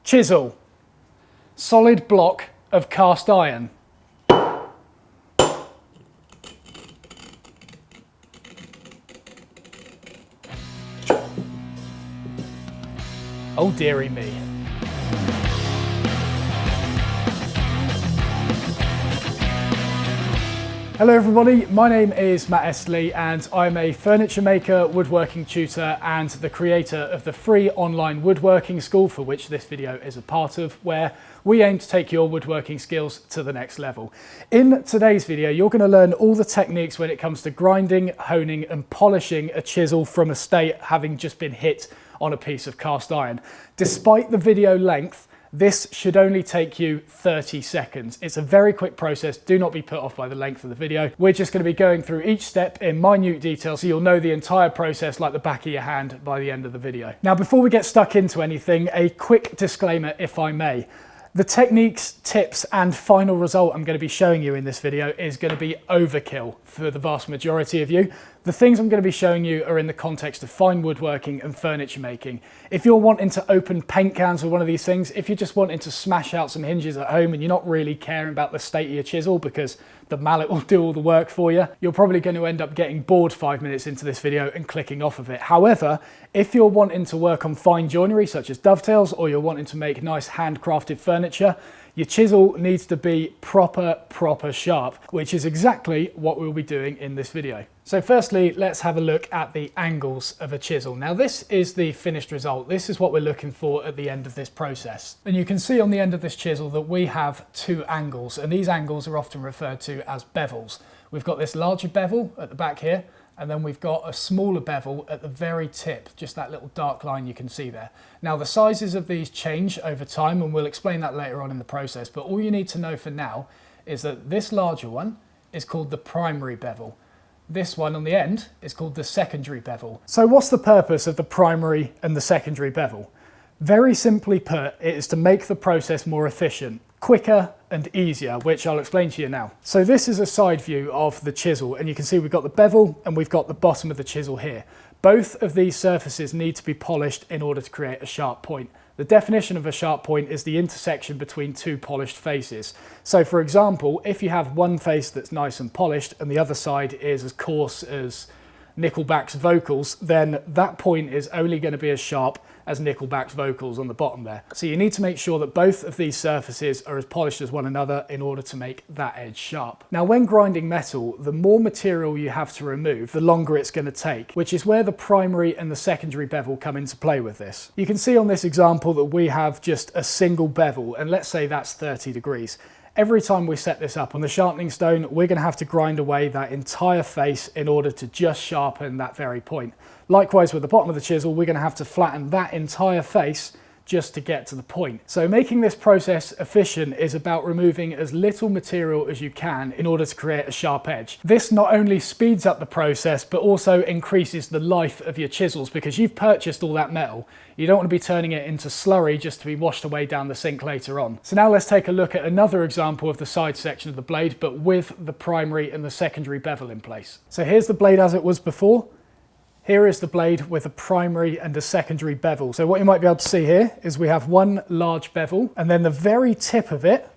Chisel, solid block of cast iron. Oh dearie me. Hello everybody, my name is Matt Estlea and I'm a furniture maker, woodworking tutor and the creator of the free online Woodworking School, for which this video is a part of, where we aim to take your woodworking skills to the next level. In today's video, you're going to learn all the techniques when it comes to grinding, honing and polishing a chisel from a state having just been hit on a piece of cast iron. Despite the video length, this should only take you 30 seconds. It's a very quick process. Do not be put off by the length of the video. We're just going to be going through each step in minute detail so you'll know the entire process like the back of your hand by the end of the video. Now, before we get stuck into anything, a quick disclaimer, if I may. The techniques, tips and final result I'm going to be showing you in this video is going to be overkill for the vast majority of you. The things I'm going to be showing you are in the context of fine woodworking and furniture making. If you're wanting to open paint cans with one of these things, if you're just wanting to smash out some hinges at home and you're not really caring about the state of your chisel because the mallet will do all the work for you, you're probably going to end up getting bored 5 minutes into this video and clicking off of it. However, if you're wanting to work on fine joinery such as dovetails, or you're wanting to make nice handcrafted furniture, your chisel needs to be proper sharp, which is exactly what we'll be doing in this video. So firstly, let's have a look at the angles of a chisel. Now this is the finished result. This is what we're looking for at the end of this process. And you can see on the end of this chisel that we have two angles, and these angles are often referred to as bevels. We've got this larger bevel at the back here, and then we've got a smaller bevel at the very tip, just that little dark line you can see there. Now the sizes of these change over time, and we'll explain that later on in the process, but all you need to know for now is that this larger one is called the primary bevel. This one on the end is called the secondary bevel. So what's the purpose of the primary and the secondary bevel? Very simply put, it is to make the process more efficient, quicker and easier, which I'll explain to you now. So this is a side view of the chisel, and you can see we've got the bevel and we've got the bottom of the chisel here. Both of these surfaces need to be polished in order to create a sharp point. The definition of a sharp point is the intersection between two polished faces. So for example, if you have one face that's nice and polished and the other side is as coarse as Nickelback's vocals, then that point is only going to be as sharp as Nickelback's vocals on the bottom there. So you need to make sure that both of these surfaces are as polished as one another in order to make that edge sharp. Now when grinding metal, the more material you have to remove, the longer it's going to take, which is where the primary and the secondary bevel come into play with this. You can see on this example that we have just a single bevel, and let's say that's 30 degrees. Every time we set this up on the sharpening stone, we're going to have to grind away that entire face in order to just sharpen that very point. Likewise with the bottom of the chisel, we're going to have to flatten that entire face just to get to the point. So making this process efficient is about removing as little material as you can in order to create a sharp edge. This not only speeds up the process, but also increases the life of your chisels, because you've purchased all that metal. You don't want to be turning it into slurry just to be washed away down the sink later on. So now let's take a look at another example of the side section of the blade, but with the primary and the secondary bevel in place. So here's the blade as it was before. Here is the blade with a primary and a secondary bevel. So what you might be able to see here is we have one large bevel, and then the very tip of it,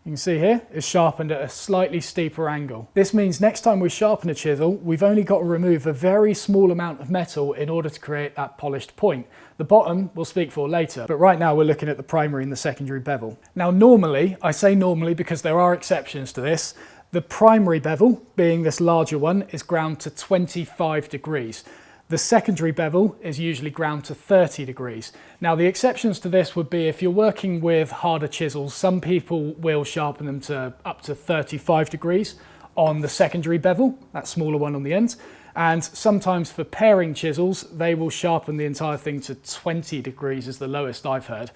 you can see here, is sharpened at a slightly steeper angle. This means next time we sharpen a chisel, we've only got to remove a very small amount of metal in order to create that polished point. The bottom we'll speak for later, but right now we're looking at the primary and the secondary bevel. Now normally, I say normally because there are exceptions to this, the primary bevel, being this larger one, is ground to 25 degrees. The secondary bevel is usually ground to 30 degrees. Now the exceptions to this would be if you're working with harder chisels, some people will sharpen them to up to 35 degrees on the secondary bevel, that smaller one on the end. And sometimes for pairing chisels, they will sharpen the entire thing to 20 degrees is the lowest I've heard.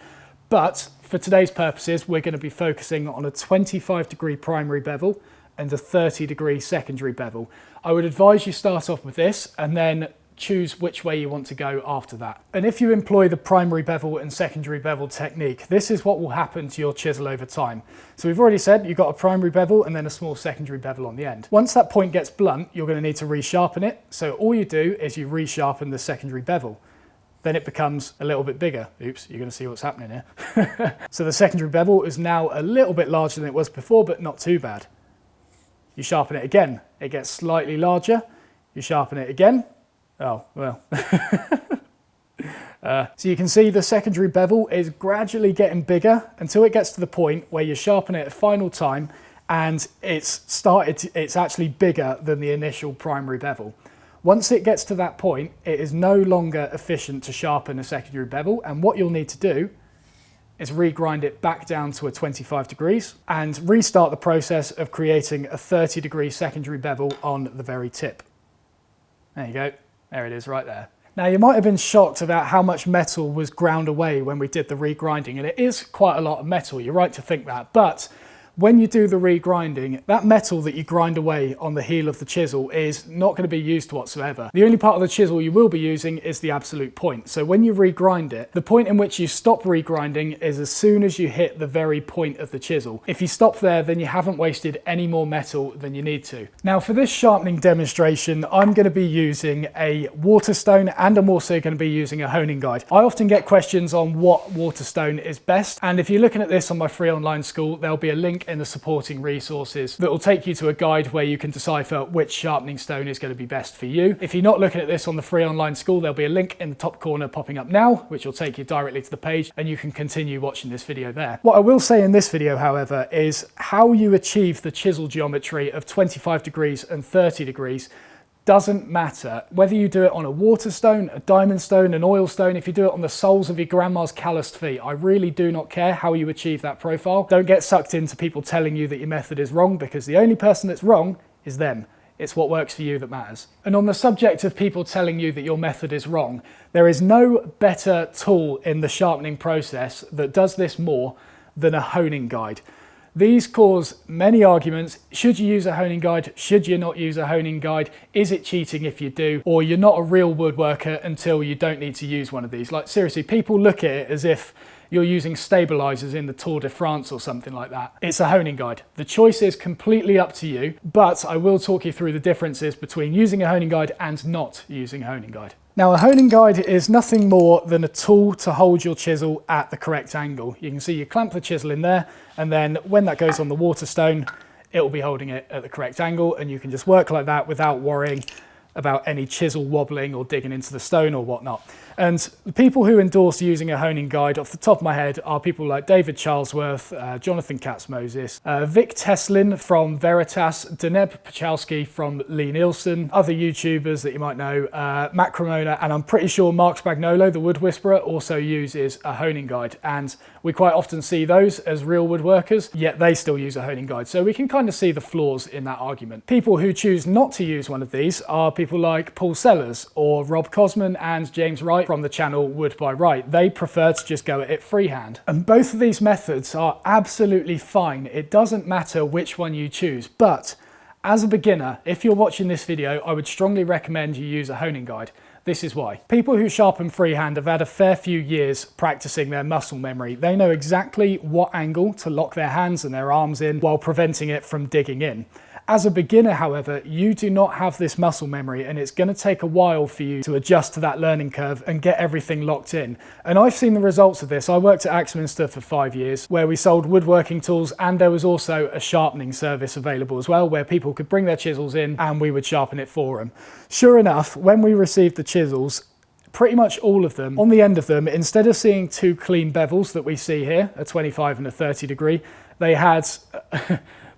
But for today's purposes, we're going to be focusing on a 25 degree primary bevel and a 30 degree secondary bevel. I would advise you start off with this and then choose which way you want to go after that. And if you employ the primary bevel and secondary bevel technique, this is what will happen to your chisel over time. So we've already said you've got a primary bevel and then a small secondary bevel on the end. Once that point gets blunt, you're going to need to resharpen it. So all you do is you resharpen the secondary bevel. then it becomes a little bit bigger. Oops, you're going to see what's happening here. So the secondary bevel is now a little bit larger than it was before, but not too bad. You sharpen it again, it gets slightly larger. You sharpen it again. Oh, well. So you can see the secondary bevel is gradually getting bigger until it gets to the point where you sharpen it a final time and it's actually bigger than the initial primary bevel. Once it gets to that point, it is no longer efficient to sharpen a secondary bevel, and what you'll need to do is regrind it back down to a 25 degrees and restart the process of creating a 30-degree secondary bevel on the very tip. There you go, there it is right there. Now you might have been shocked about how much metal was ground away when we did the regrinding, and it is quite a lot of metal, you're right to think that, but when you do the regrinding, that metal that you grind away on the heel of the chisel is not going to be used whatsoever. The only part of the chisel you will be using is the absolute point. So when you regrind it, the point in which you stop regrinding is as soon as you hit the very point of the chisel. If you stop there, then you haven't wasted any more metal than you need to. Now for this sharpening demonstration, I'm going to be using a Waterstone and I'm also going to be using a honing guide. I often get questions on what Waterstone is best, and if you're looking at this on my free online school, there'll be a link in the supporting resources that will take you to a guide where you can decipher which sharpening stone is going to be best for you. If you're not looking at this on the free online school, there'll be a link in the top corner popping up now, which will take you directly to the page and you can continue watching this video there. What I will say in this video, however, is how you achieve the chisel geometry of 25 degrees and 30 degrees doesn't matter. Whether you do it on a Waterstone, a diamond stone, an oil stone, if you do it on the soles of your grandma's calloused feet, I really do not care how you achieve that profile. Don't get sucked into people telling you that your method is wrong, because the only person that's wrong is them. It's what works for you that matters. And on the subject of people telling you that your method is wrong, there is no better tool in the sharpening process that does this more than a honing guide. These cause many arguments. Should you use a honing guide? Should you not use a honing guide? Is it cheating if you do? Or you're not a real woodworker until you don't need to use one of these. Like seriously, people look at it as if you're using stabilizers in the Tour de France or something like that. It's a honing guide. The choice is completely up to you, but I will talk you through the differences between using a honing guide and not using a honing guide. Now a honing guide is nothing more than a tool to hold your chisel at the correct angle. You can see you clamp the chisel in there, and then when that goes on the Waterstone, it will be holding it at the correct angle, and you can just work like that without worrying about any chisel wobbling or digging into the stone or whatnot. And the people who endorse using a honing guide off the top of my head are people like David Charlesworth, Jonathan Katz-Moses, Vic Teslin from Veritas, Deneb Pachowski from Lie-Nielsen, other YouTubers that you might know, Matt Cremona, and I'm pretty sure Mark Spagnolo, the Wood Whisperer, also uses a honing guide. And we quite often see those as real woodworkers, yet they still use a honing guide. So we can kind of see the flaws in that argument. People who choose not to use one of these are people like Paul Sellers or Rob Cosman and James Wright from the channel Wood by Wright. They prefer to just go at it freehand. And both of these methods are absolutely fine. It doesn't matter which one you choose, but as a beginner, if you're watching this video, I would strongly recommend you use a honing guide. This is why. People who sharpen freehand have had a fair few years practicing their muscle memory. They know exactly what angle to lock their hands and their arms in while preventing it from digging in. As a beginner, however, you do not have this muscle memory, and it's going to take a while for you to adjust to that learning curve and get everything locked in. And I've seen the results of this. I worked at Axminster for 5 years, where we sold woodworking tools, and there was also a sharpening service available as well, where people could bring their chisels in and we would sharpen it for them. Sure enough, when we received the chisels, pretty much all of them, on the end of them, instead of seeing two clean bevels that we see here, a 25 and a 30 degree, they had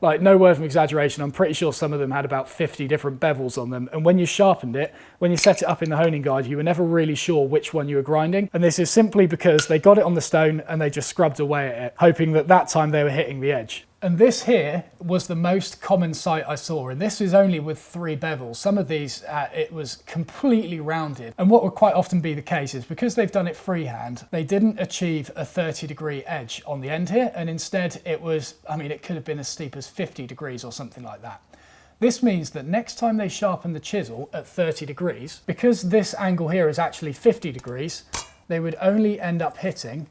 like, no word of exaggeration, I'm pretty sure some of them had about 50 different bevels on them. And when you sharpened it, when you set it up in the honing guide, you were never really sure which one you were grinding. And this is simply because they got it on the stone and they just scrubbed away at it, hoping that that time they were hitting the edge. And this here was the most common sight I saw, and this is only with 3 bevels. Some of these, it was completely rounded. And what would quite often be the case is because they've done it freehand, they didn't achieve a 30-degree edge on the end here, and instead it was, I mean, it could have been as steep as 50 degrees or something like that. This means that next time they sharpen the chisel at 30 degrees, because this angle here is actually 50 degrees, they would only end up hitting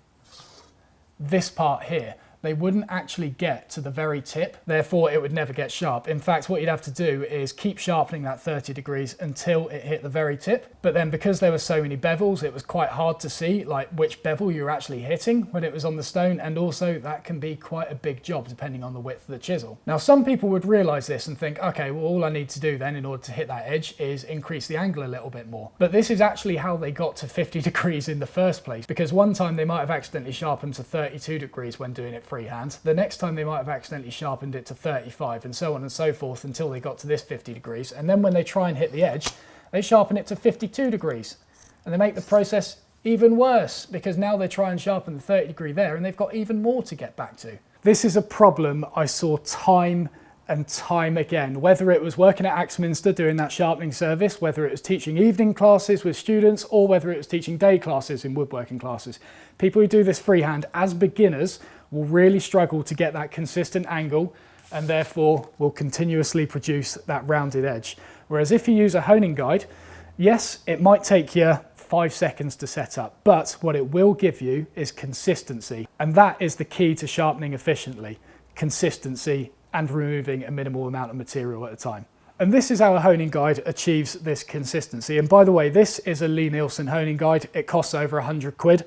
this part here. they wouldn't actually get to the very tip, therefore it would never get sharp. In fact, what you'd have to do is keep sharpening that 30 degrees until it hit the very tip. But then because there were so many bevels, it was quite hard to see like which bevel you're actually hitting when it was on the stone, and also that can be quite a big job depending on the width of the chisel. Now some people would realize this and think, okay, well all I need to do then in order to hit that edge is increase the angle a little bit more. But this is actually how they got to 50 degrees in the first place, because one time they might have accidentally sharpened to 32 degrees when doing it freehand. The next time they might have accidentally sharpened it to 35, and so on and so forth until they got to this 50 degrees. And then when they try and hit the edge, they sharpen it to 52 degrees. And they make the process even worse, because now they try and sharpen the 30 degree there and they've got even more to get back to. This is a problem I saw time and time again, whether it was working at Axminster doing that sharpening service, whether it was teaching evening classes with students, or whether it was teaching day classes in woodworking classes. People who do this freehand as beginners will really struggle to get that consistent angle, and therefore will continuously produce that rounded edge. Whereas if you use a honing guide, yes, it might take you 5 seconds to set up, but what it will give you is consistency. And that is the key to sharpening efficiently: consistency and removing a minimal amount of material at a time. And this is how a honing guide achieves this consistency. And by the way, this is a Lie-Nielsen honing guide. It costs over 100 quid.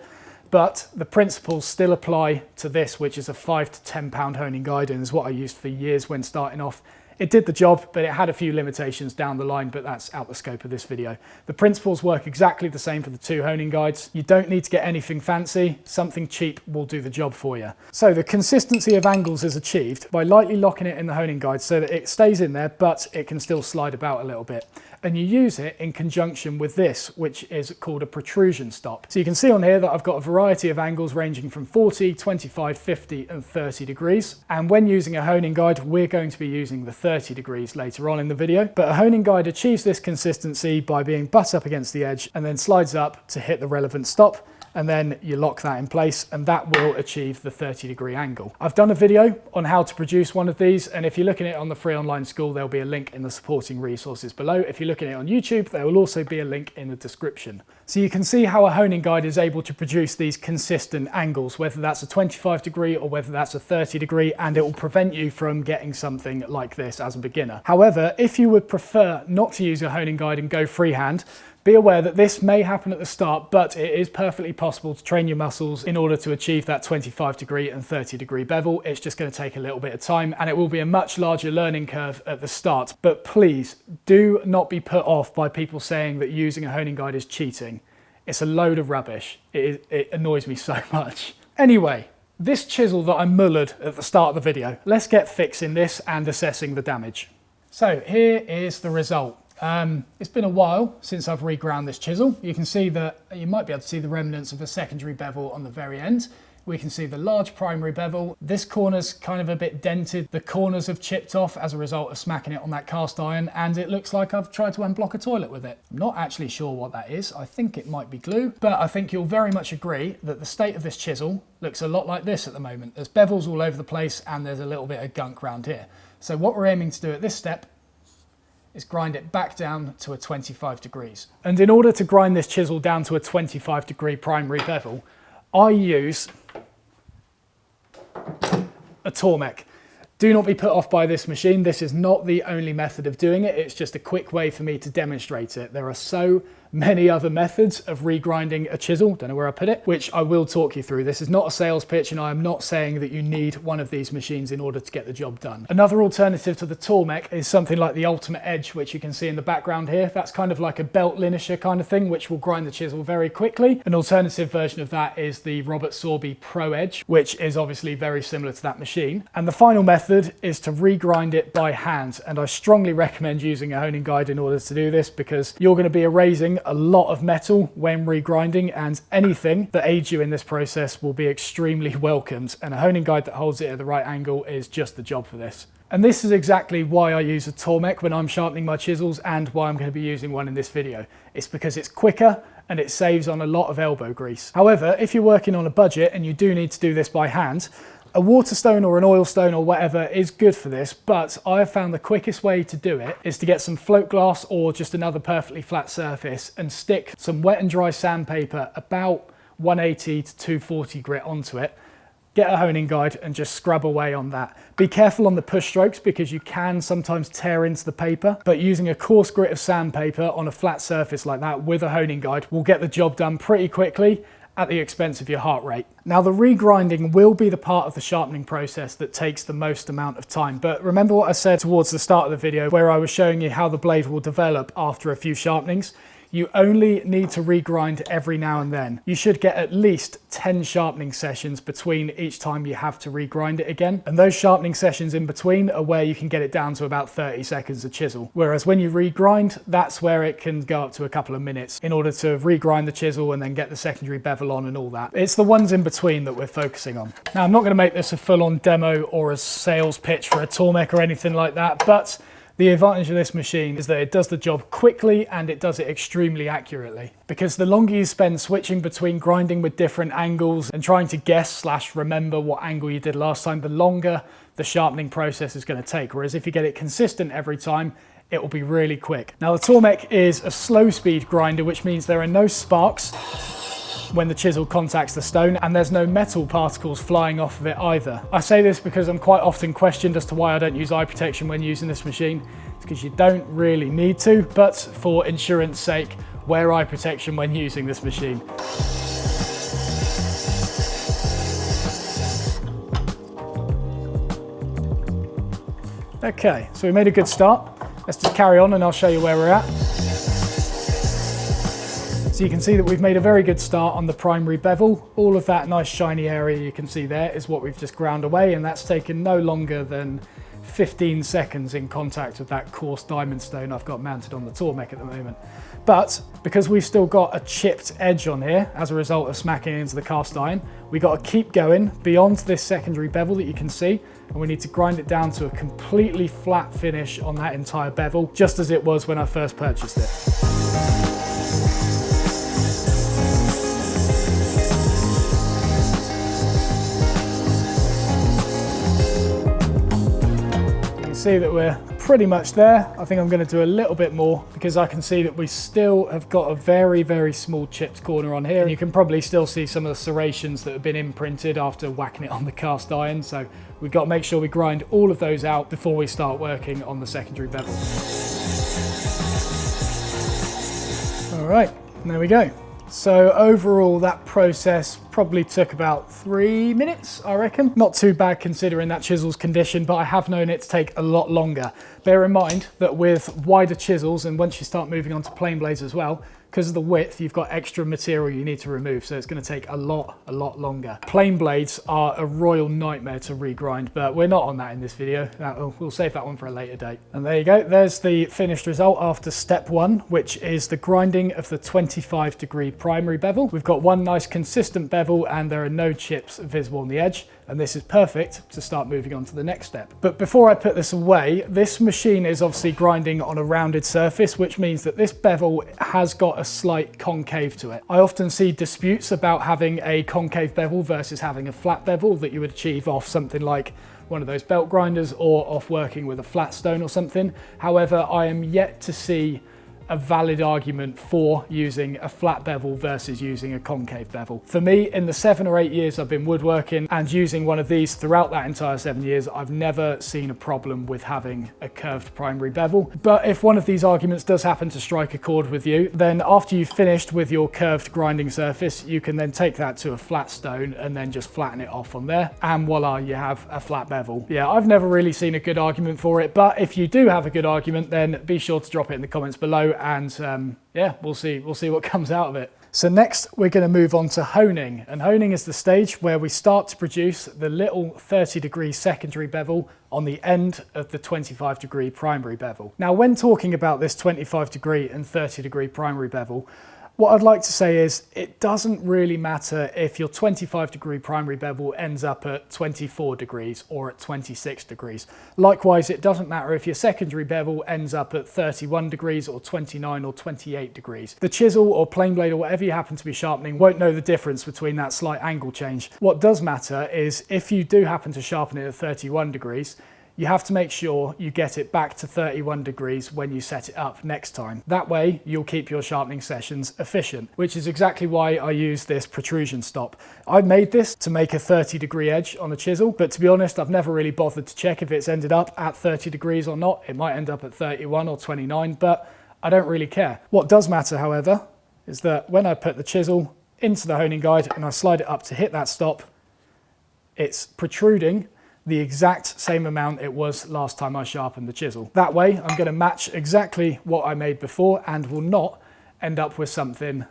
But the principles still apply to this, which is a £5 to £10 honing guide, and is what I used for years when starting off. It did the job, but it had a few limitations down the line, but that's out the scope of this video. The principles work exactly the same for the two honing guides. You don't need to get anything fancy. Something cheap will do the job for you. So the consistency of angles is achieved by lightly locking it in the honing guide so that it stays in there, but it can still slide about a little bit. And you use it in conjunction with this, which is called a protrusion stop. So you can see on here that I've got a variety of angles ranging from 40, 25, 50 and 30 degrees. And when using a honing guide, we're going to be using the 30 degrees later on in the video. But a honing guide achieves this consistency by being butt up against the edge and then slides up to hit the relevant stop. And then you lock that in place, and that will achieve the 30 degree angle. I've done a video on how to produce one of these, and if you're looking at it on the free online school, there'll be a link in the supporting resources below. If you're looking at it on YouTube, there will also be a link in the description. So you can see how a honing guide is able to produce these consistent angles, whether that's a 25 degree or whether that's a 30 degree, and it will prevent you from getting something like this as a beginner. However, if you would prefer not to use a honing guide and go freehand, be aware that this may happen at the start, but it is perfectly possible to train your muscles in order to achieve that 25 degree and 30 degree bevel. It's just going to take a little bit of time, and it will be a much larger learning curve at the start. But please do not be put off by people saying that using a honing guide is cheating. It's a load of rubbish. It annoys me so much. Anyway, this chisel that I mullered at the start of the video, let's get fixing this and assessing the damage. So here is the result. It's been a while since I've reground this chisel. You can see that you might be able to see the remnants of a secondary bevel on the very end. We can see the large primary bevel. This corner's kind of a bit dented. The corners have chipped off as a result of smacking it on that cast iron, and it looks like I've tried to unblock a toilet with it. I'm not actually sure what that is. I think it might be glue, but I think you'll very much agree that the state of this chisel looks a lot like this at the moment. There's bevels all over the place, and there's a little bit of gunk around here. So what we're aiming to do at this step is grind it back down to a 25 degrees. And in order to grind this chisel down to a 25 degree primary bevel, I use a Tormek. Do not be put off by this machine. This is not the only method of doing it. It's just a quick way for me to demonstrate it. There are so many other methods of regrinding a chisel, don't know where I put it, which I will talk you through. This is not a sales pitch, and I am not saying that you need one of these machines in order to get the job done. Another alternative to the Tormek is something like the Ultimate Edge, which you can see in the background here. That's kind of like a belt linisher kind of thing, which will grind the chisel very quickly. An alternative version of that is the Robert Sorby Pro Edge, which is obviously very similar to that machine. And the final method is to regrind it by hand, and I strongly recommend using a honing guide in order to do this, because you're going to be erasing a lot of metal when regrinding, and anything that aids you in this process will be extremely welcomed, and a honing guide that holds it at the right angle is just the job for this. And this is exactly why I use a Tormek when I'm sharpening my chisels, and why I'm going to be using one in this video. It's because it's quicker and it saves on a lot of elbow grease. However, if you're working on a budget and you do need to do this by hand, a waterstone or an oil stone or whatever is good for this, but I have found the quickest way to do it is to get some float glass or just another perfectly flat surface and stick some wet and dry sandpaper about 180 to 240 grit onto it. get a honing guide and just scrub away on that. Be careful on the push strokes because you can sometimes tear into the paper, but using a coarse grit of sandpaper on a flat surface like that with a honing guide will get the job done pretty quickly at the expense of your heart rate. Now, the regrinding will be the part of the sharpening process that takes the most amount of time, but remember what I said towards the start of the video where I was showing you how the blade will develop after a few sharpenings? You only need to regrind every now and then. You should get at least 10 sharpening sessions between each time you have to regrind it again. And those sharpening sessions in between are where you can get it down to about 30 seconds of chisel. Whereas when you regrind, that's where it can go up to a couple of minutes in order to regrind the chisel and then get the secondary bevel on and all that. It's the ones in between that we're focusing on. Now, I'm not going to make this a full-on demo or a sales pitch for a tool mech or anything like that, but the advantage of this machine is that it does the job quickly and it does it extremely accurately. Because the longer you spend switching between grinding with different angles and trying to guess / remember what angle you did last time, the longer the sharpening process is going to take. Whereas if you get it consistent every time, it will be really quick. Now, the tool mech is a slow speed grinder, which means there are no sparks when the chisel contacts the stone, and there's no metal particles flying off of it either. I say this because I'm quite often questioned as to why I don't use eye protection when using this machine. It's because you don't really need to, but for insurance sake, wear eye protection when using this machine. Okay, so we made a good start. Let's just carry on and I'll show you where we're at. So you can see that we've made a very good start on the primary bevel. All of that nice shiny area you can see there is what we've just ground away, and that's taken no longer than 15 seconds in contact with that coarse diamond stone I've got mounted on the tool mech at the moment. But because we've still got a chipped edge on here as a result of smacking into the cast iron, we've got to keep going beyond this secondary bevel that you can see, and we need to grind it down to a completely flat finish on that entire bevel, just as it was when I first purchased it. See that we're pretty much there. I think I'm going to do a little bit more because I can see that we still have got a very, very small chipped corner on here. And you can probably still see some of the serrations that have been imprinted after whacking it on the cast iron. So we've got to make sure we grind all of those out before we start working on the secondary bevel. All right, there we go. So overall, that process probably took about 3 minutes, I reckon. Not too bad considering that chisel's condition, but I have known it to take a lot longer. Bear in mind that with wider chisels, and once you start moving on to plane blades as well, because of the width, you've got extra material you need to remove, so it's going to take a lot longer. Plane blades are a royal nightmare to regrind, but we're not on that in this video. We'll save that one for a later date. And there you go, there's the finished result after step 1, which is the grinding of the 25-degree primary bevel. We've got one nice consistent bevel and there are no chips visible on the edge, and this is perfect to start moving on to the next step. But before I put this away, this machine is obviously grinding on a rounded surface, which means that this bevel has got a slight concave to it. I often see disputes about having a concave bevel versus having a flat bevel that you would achieve off something like one of those belt grinders or off working with a flat stone or something. However, I am yet to see a valid argument for using a flat bevel versus using a concave bevel. For me, in the 7 or 8 years I've been woodworking and using one of these throughout that entire 7 years, I've never seen a problem with having a curved primary bevel. But if one of these arguments does happen to strike a chord with you, then after you've finished with your curved grinding surface, you can then take that to a flat stone and then just flatten it off on there, and voila, you have a flat bevel. Yeah, I've never really seen a good argument for it, but if you do have a good argument, then be sure to drop it in the comments below, and yeah, we'll see what comes out of it. So next we're going to move on to honing, and honing is the stage where we start to produce the little 30-degree secondary bevel on the end of the 25-degree primary bevel. Now, when talking about this 25-degree and 30-degree primary bevel, what I'd like to say is it doesn't really matter if your 25-degree primary bevel ends up at 24 degrees or at 26 degrees. Likewise, it doesn't matter if your secondary bevel ends up at 31 degrees or 29 or 28 degrees. The chisel or plane blade or whatever you happen to be sharpening won't know the difference between that slight angle change. What does matter is if you do happen to sharpen it at 31 degrees, you have to make sure you get it back to 31 degrees when you set it up next time. That way you'll keep your sharpening sessions efficient, which is exactly why I use this protrusion stop. I made this to make a 30-degree edge on a chisel, but to be honest, I've never really bothered to check if it's ended up at 30 degrees or not. It might end up at 31 or 29, but I don't really care. What does matter, however, is that when I put the chisel into the honing guide and I slide it up to hit that stop, it's protruding the exact same amount it was last time I sharpened the chisel. That way I'm going to match exactly what I made before and will not end up with something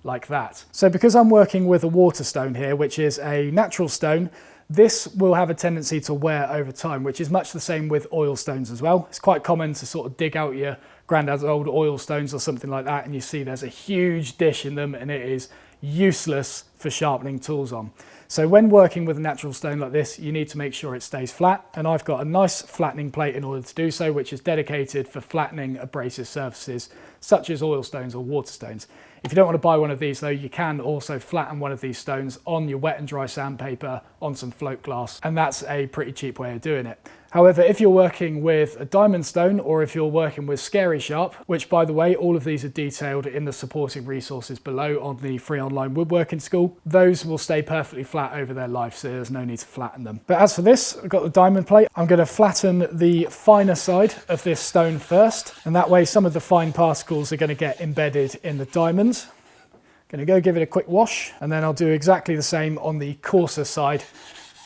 like that. So because I'm working with a water stone here, which is a natural stone, this will have a tendency to wear over time, which is much the same with oil stones as well. It's quite common to sort of dig out your granddad's old oil stones or something like that, and you see there's a huge dish in them and it is useless for sharpening tools on. So when working with a natural stone like this, you need to make sure it stays flat, and I've got a nice flattening plate in order to do so, which is dedicated for flattening abrasive surfaces such as oil stones or water stones. If you don't want to buy one of these though, you can also flatten one of these stones on your wet and dry sandpaper on some float glass, and that's a pretty cheap way of doing it. However, if you're working with a diamond stone or if you're working with Scary Sharp, which by the way, all of these are detailed in the supporting resources below on the free online woodworking school, those will stay perfectly flat over their life, so there's no need to flatten them. But as for this, I've got the diamond plate. I'm going to flatten the finer side of this stone first, and that way some of the fine particles are going to get embedded in the diamonds. Going to go give it a quick wash, and then I'll do exactly the same on the coarser side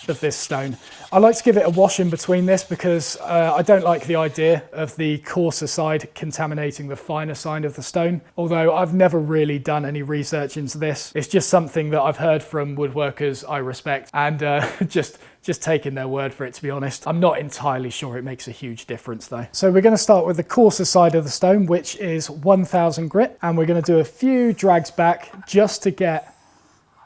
of this stone. I like to give it a wash in between this because I don't like the idea of the coarser side contaminating the finer side of the stone, although I've never really done any research into this. It's just something that I've heard from woodworkers I respect, and just taking their word for it, to be honest. I'm not entirely sure it makes a huge difference though. So we're going to start with the coarser side of the stone, which is 1000 grit, and we're going to do a few drags back just to get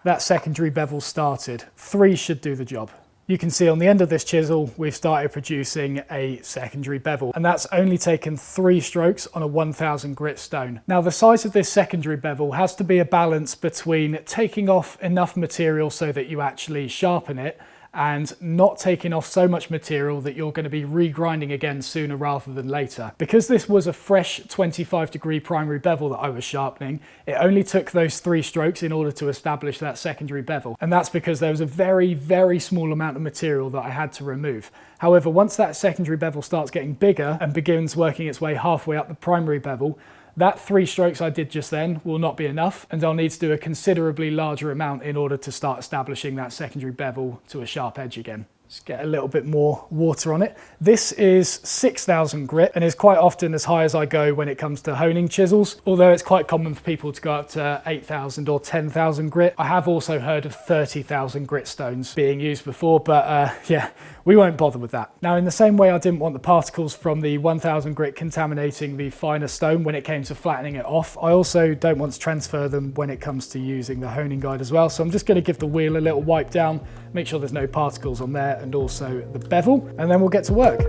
that secondary bevel started. 3 should do the job. You can see on the end of this chisel, we've started producing a secondary bevel, and that's only taken 3 strokes on a 1000 grit stone. Now the size of this secondary bevel has to be a balance between taking off enough material so that you actually sharpen it, and not taking off so much material that you're going to be regrinding again sooner rather than later. Because this was a fresh 25-degree primary bevel that I was sharpening, it only took those 3 strokes in order to establish that secondary bevel. And that's because there was a very, very small amount of material that I had to remove. However, once that secondary bevel starts getting bigger and begins working its way halfway up the primary bevel, that 3 strokes I did just then will not be enough, and I'll need to do a considerably larger amount in order to start establishing that secondary bevel to a sharp edge again. Just get a little bit more water on it. This is 6000 grit and is quite often as high as I go when it comes to honing chisels, although it's quite common for people to go up to 8000 or 10,000 grit. I have also heard of 30,000 grit stones being used before, but yeah, we won't bother with that. Now, in the same way I didn't want the particles from the 1000 grit contaminating the finer stone when it came to flattening it off, I also don't want to transfer them when it comes to using the honing guide as well. So I'm just going to give the wheel a little wipe down, make sure there's no particles on there, and also the bevel, and then we'll get to work.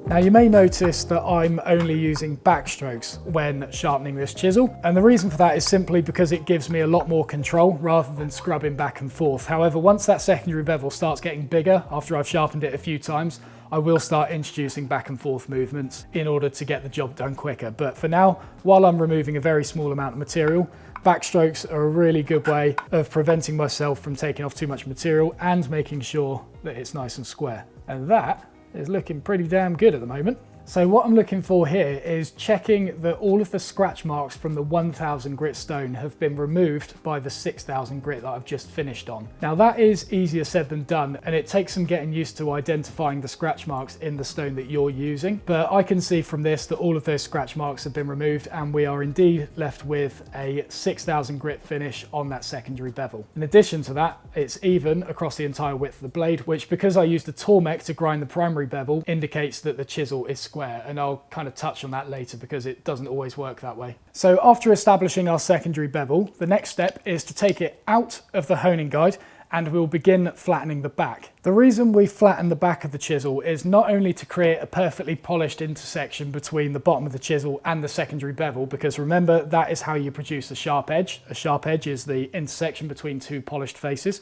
Now you may notice that I'm only using backstrokes when sharpening this chisel, and the reason for that is simply because it gives me a lot more control rather than scrubbing back and forth. However, once that secondary bevel starts getting bigger after I've sharpened it a few times, I will start introducing back and forth movements in order to get the job done quicker. But for now, while I'm removing a very small amount of material, backstrokes are a really good way of preventing myself from taking off too much material and making sure that it's nice and square. And that is looking pretty damn good at the moment. So what I'm looking for here is checking that all of the scratch marks from the 1000 grit stone have been removed by the 6000 grit that I've just finished on. Now that is easier said than done, and it takes some getting used to identifying the scratch marks in the stone that you're using. But I can see from this that all of those scratch marks have been removed, and we are indeed left with a 6000 grit finish on that secondary bevel. In addition to that, it's even across the entire width of the blade, which, because I used a Tormek to grind the primary bevel, indicates that the chisel is square. And I'll kind of touch on that later because it doesn't always work that way. So after establishing our secondary bevel, the next step is to take it out of the honing guide and we'll begin flattening the back. The reason we flatten the back of the chisel is not only to create a perfectly polished intersection between the bottom of the chisel and the secondary bevel, because remember, that is how you produce a sharp edge. A sharp edge is the intersection between two polished faces.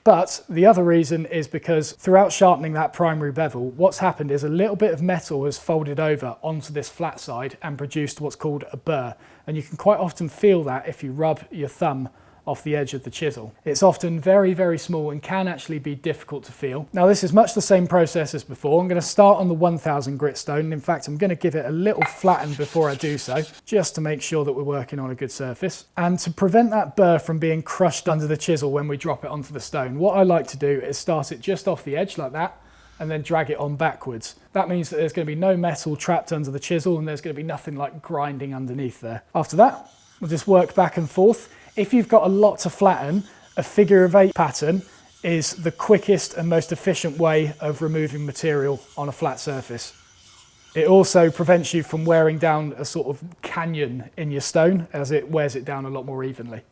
But the other reason is because throughout sharpening that primary bevel, what's happened is a little bit of metal has folded over onto this flat side and produced what's called a burr. And you can quite often feel that if you rub your thumb off the edge of the chisel. It's often very, very small and can actually be difficult to feel. Now this is much the same process as before. I'm going to start on the 1000 grit stone. In fact, I'm going to give it a little flatten before I do so, just to make sure that we're working on a good surface. And to prevent that burr from being crushed under the chisel when we drop it onto the stone, what I like to do is start it just off the edge like that, and then drag it on backwards. That means that there's going to be no metal trapped under the chisel and there's going to be nothing like grinding underneath there. After that, we'll just work back and forth. If you've got a lot to flatten, a figure of 8 pattern is the quickest and most efficient way of removing material on a flat surface. It also prevents you from wearing down a sort of canyon in your stone as it wears it down a lot more evenly.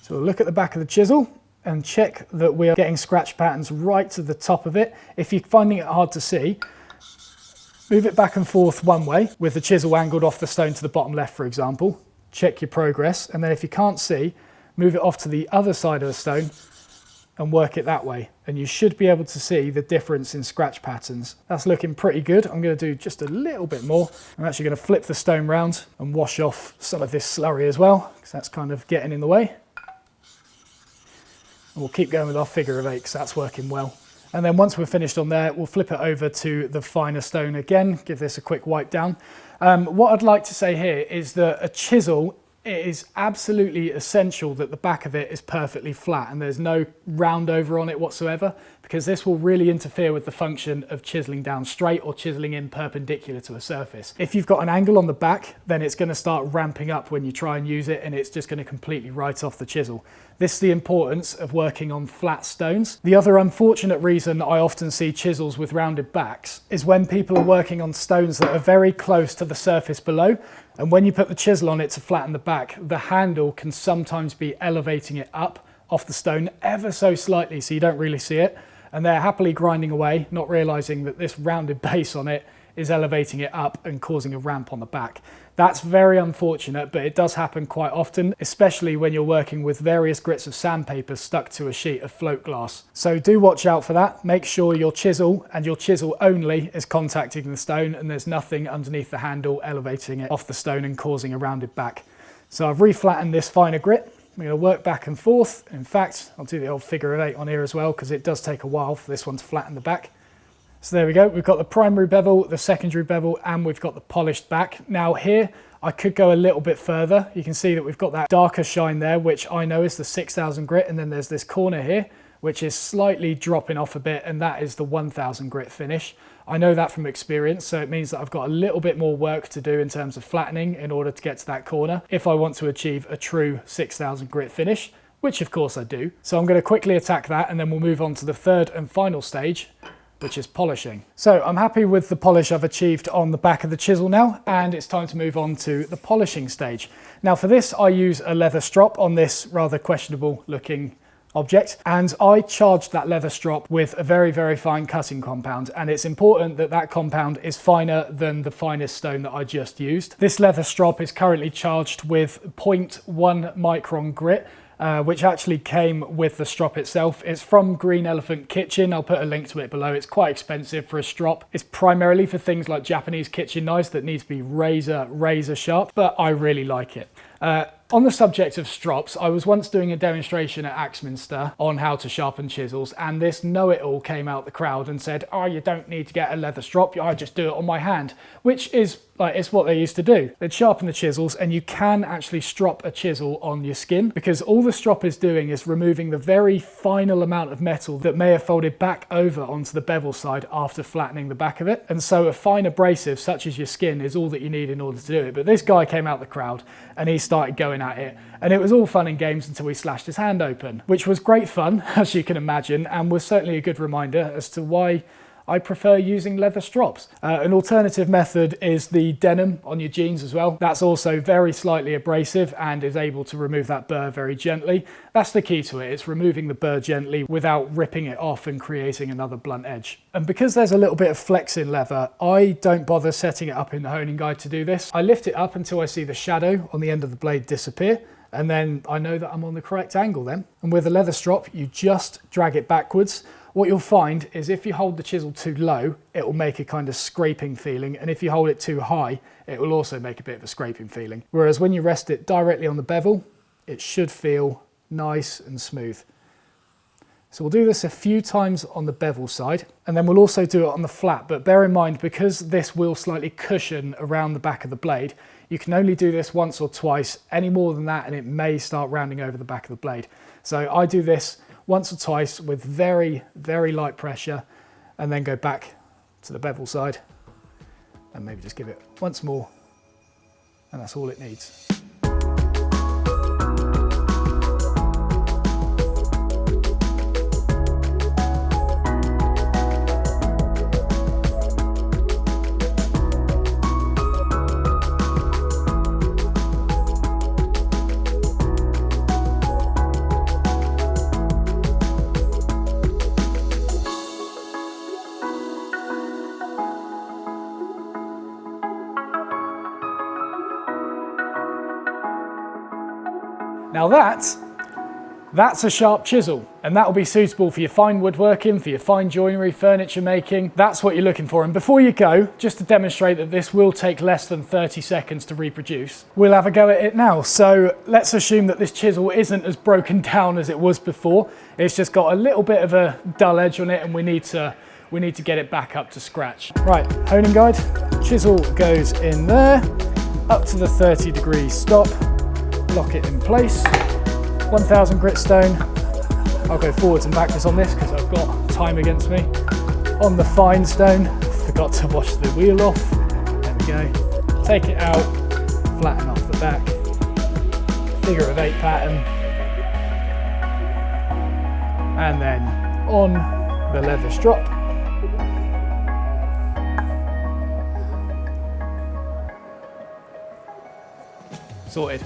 So we'll look at the back of the chisel and check that we are getting scratch patterns right to the top of it. If you're finding it hard to see, move it back and forth one way with the chisel angled off the stone to the bottom left, for example. Check your progress, and then if you can't see, move it off to the other side of the stone and work it that way. And you should be able to see the difference in scratch patterns. That's looking pretty good. I'm going to do just a little bit more. I'm actually going to flip the stone round and wash off some of this slurry as well, because that's kind of getting in the way. And we'll keep going with our figure of 8 because that's working well. And then once we're finished on there, we'll flip it over to the finer stone again, give this a quick wipe down. What I'd like to say here is that a chisel, it is absolutely essential that the back of it is perfectly flat and there's no round over on it whatsoever, because this will really interfere with the function of chiseling down straight or chiseling in perpendicular to a surface. If you've got an angle on the back, then it's going to start ramping up when you try and use it, and it's just going to completely write off the chisel. This is the importance of working on flat stones. The other unfortunate reason I often see chisels with rounded backs is when people are working on stones that are very close to the surface below, and when you put the chisel on it to flatten the back, the handle can sometimes be elevating it up off the stone ever so slightly so you don't really see it, and they're happily grinding away, not realizing that this rounded base on it is elevating it up and causing a ramp on the back. That's very unfortunate, but it does happen quite often, especially when you're working with various grits of sandpaper stuck to a sheet of float glass. So do watch out for that. Make sure your chisel and your chisel only is contacting the stone and there's nothing underneath the handle elevating it off the stone and causing a rounded back. So I've reflattened this finer grit. I'm going to work back and forth. In fact, I'll do the old figure of 8 on here as well, because it does take a while for this one to flatten the back. So there we go, we've got the primary bevel, the secondary bevel, and we've got the polished back. Now here, I could go a little bit further. You can see that we've got that darker shine there, which I know is the 6000 grit, and then there's this corner here, which is slightly dropping off a bit, and that is the 1000 grit finish. I know that from experience, so it means that I've got a little bit more work to do in terms of flattening in order to get to that corner if I want to achieve a true 6000 grit finish, which of course I do. So I'm going to quickly attack that, and then we'll move on to the third and final stage, which is polishing. So I'm happy with the polish I've achieved on the back of the chisel now, and it's time to move on to the polishing stage. Now for this, I use a leather strop on this rather questionable looking object, and I charged that leather strop with a very, very fine cutting compound, and it's important that that compound is finer than the finest stone that I just used. This leather strop is currently charged with 0.1 micron grit, which actually came with the strop itself. It's from Green Elephant Kitchen. I'll put a link to it below. It's quite expensive for a strop. It's primarily for things like Japanese kitchen knives that need to be razor sharp, but I really like it. On the subject of strops, I was once doing a demonstration at Axminster on how to sharpen chisels, and this know-it-all came out the crowd and said, oh, you don't need to get a leather strop, I just do it on my hand, which is like, it's what they used to do. They'd sharpen the chisels, and you can actually strop a chisel on your skin, because all the strop is doing is removing the very final amount of metal that may have folded back over onto the bevel side after flattening the back of it. And so a fine abrasive such as your skin is all that you need in order to do it. But this guy came out the crowd and he started going at it, and it was all fun and games until he slashed his hand open, which was great fun, as you can imagine, and was certainly a good reminder as to why I prefer using leather strops. An alternative method is the denim on your jeans as well. That's also very slightly abrasive and is able to remove that burr very gently. That's the key to it. It's removing the burr gently without ripping it off and creating another blunt edge. And because there's a little bit of flex in leather, I don't bother setting it up in the honing guide to do this. I lift it up until I see the shadow on the end of the blade disappear, and then I know that I'm on the correct angle then. And with a leather strop, you just drag it backwards. What you'll find is if you hold the chisel too low, it will make a kind of scraping feeling. And if you hold it too high, it will also make a bit of a scraping feeling. Whereas when you rest it directly on the bevel, it should feel nice and smooth. So we'll do this a few times on the bevel side, and then we'll also do it on the flat. But bear in mind, because this will slightly cushion around the back of the blade, you can only do this once or twice. Any more than that, and it may start rounding over the back of the blade. So I do this once or twice with very, very light pressure, and then go back to the bevel side and maybe just give it once more, and that's all it needs. Now that's a sharp chisel, and that will be suitable for your fine woodworking, for your fine joinery, furniture making. That's what you're looking for. And before you go, just to demonstrate that this will take less than 30 seconds to reproduce, we'll have a go at it now. So let's assume that this chisel isn't as broken down as it was before. It's just got a little bit of a dull edge on it, and we need to get it back up to scratch. Right, honing guide, chisel goes in there, up to the 30-degree stop. Lock it in place. 1000 grit stone. I'll go forwards and backwards on this because I've got time against me. On the fine stone, forgot to wash the wheel off. There we go. Take it out, flatten off the back. Figure of 8 pattern. And then on the leather strop. Sorted.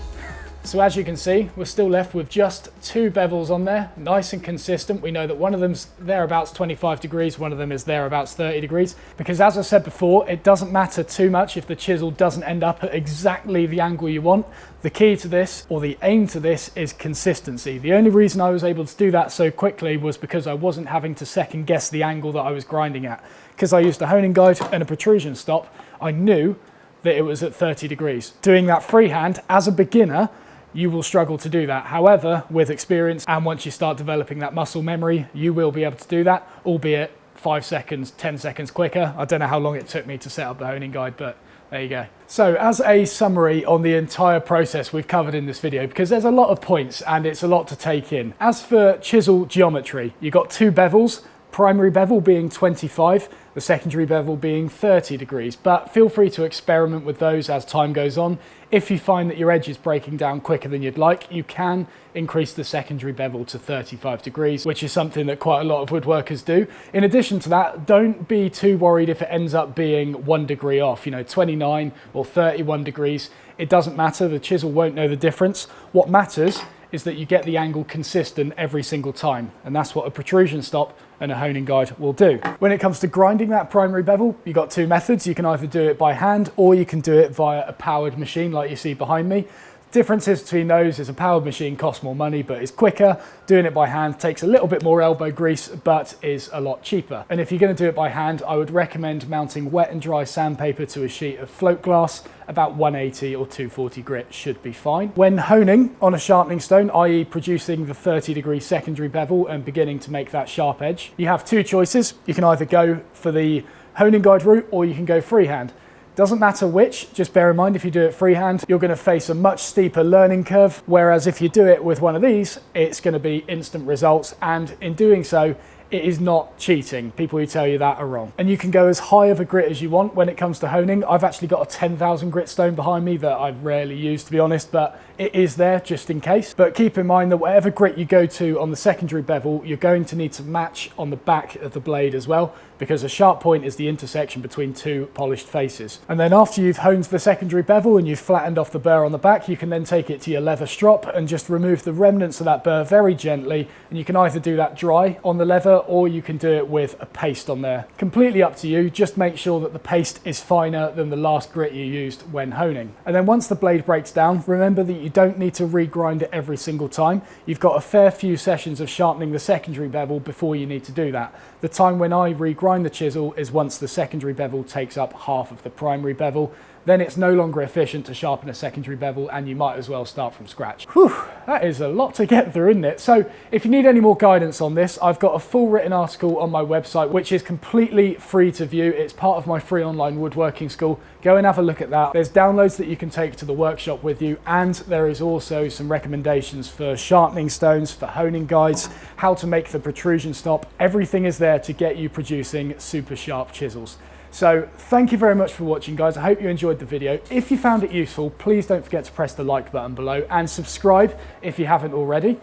So as you can see, we're still left with just 2 bevels on there, nice and consistent. We know that one of them's thereabouts 25 degrees, one of them is thereabouts 30 degrees, because as I said before, it doesn't matter too much if the chisel doesn't end up at exactly the angle you want. The key to this, or the aim to this, is consistency. The only reason I was able to do that so quickly was because I wasn't having to second guess the angle that I was grinding at. Because I used a honing guide and a protrusion stop, I knew that it was at 30 degrees. Doing that freehand, as a beginner, you will struggle to do that. However, with experience and once you start developing that muscle memory, you will be able to do that, albeit 5 seconds, 10 seconds quicker. I don't know how long it took me to set up the honing guide, but there you go. So as a summary on the entire process we've covered in this video, because there's a lot of points and it's a lot to take in. As for chisel geometry, you've got 2 bevels, primary bevel being 25, the secondary bevel being 30 degrees, but feel free to experiment with those as time goes on. If you find that your edge is breaking down quicker than you'd like, you can increase the secondary bevel to 35 degrees, which is something that quite a lot of woodworkers do. In addition to that, don't be too worried if it ends up being 1 degree off, 29 or 31 degrees. It doesn't matter, the chisel won't know the difference. What matters is that you get the angle consistent every single time, and that's what a protrusion stop and a honing guide will do. When it comes to grinding that primary bevel, you've got 2 methods. You can either do it by hand or you can do it via a powered machine like you see behind me. Differences between those is a powered machine costs more money but is quicker. Doing it by hand takes a little bit more elbow grease but is a lot cheaper. And if you're going to do it by hand, I would recommend mounting wet and dry sandpaper to a sheet of float glass. About 180 or 240 grit should be fine. When honing on a sharpening stone, i.e. producing the 30-degree secondary bevel and beginning to make that sharp edge, you have 2 choices. You can either go for the honing guide route or you can go freehand. Doesn't matter which, just bear in mind if you do it freehand, you're going to face a much steeper learning curve, whereas if you do it with one of these, it's going to be instant results, and in doing so, it is not cheating. People who tell you that are wrong. And you can go as high of a grit as you want when it comes to honing. I've actually got a 10,000 grit stone behind me that I rarely use, to be honest, but it is there just in case. But keep in mind that whatever grit you go to on the secondary bevel, you're going to need to match on the back of the blade as well, because a sharp point is the intersection between two polished faces. And then after you've honed the secondary bevel and you've flattened off the burr on the back, you can then take it to your leather strop and just remove the remnants of that burr very gently. And you can either do that dry on the leather or you can do it with a paste on there. Completely up to you. Just make sure that the paste is finer than the last grit you used when honing. And then once the blade breaks down, remember that you don't need to regrind it every single time. You've got a fair few sessions of sharpening the secondary bevel before you need to do that. The time when I regrind the chisel is once the secondary bevel takes up half of the primary bevel. Then it's no longer efficient to sharpen a secondary bevel and you might as well start from scratch. Whew, that is a lot to get through, isn't it? So if you need any more guidance on this, I've got a full written article on my website, which is completely free to view. It's part of my free online woodworking school. Go and have a look at that. There's downloads that you can take to the workshop with you, and there is also some recommendations for sharpening stones, for honing guides, how to make the protrusion stop. Everything is there to get you producing super sharp chisels. So thank you very much for watching, guys. I hope you enjoyed the video. If you found it useful, please don't forget to press the like button below and subscribe if you haven't already.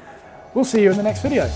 We'll see you in the next video.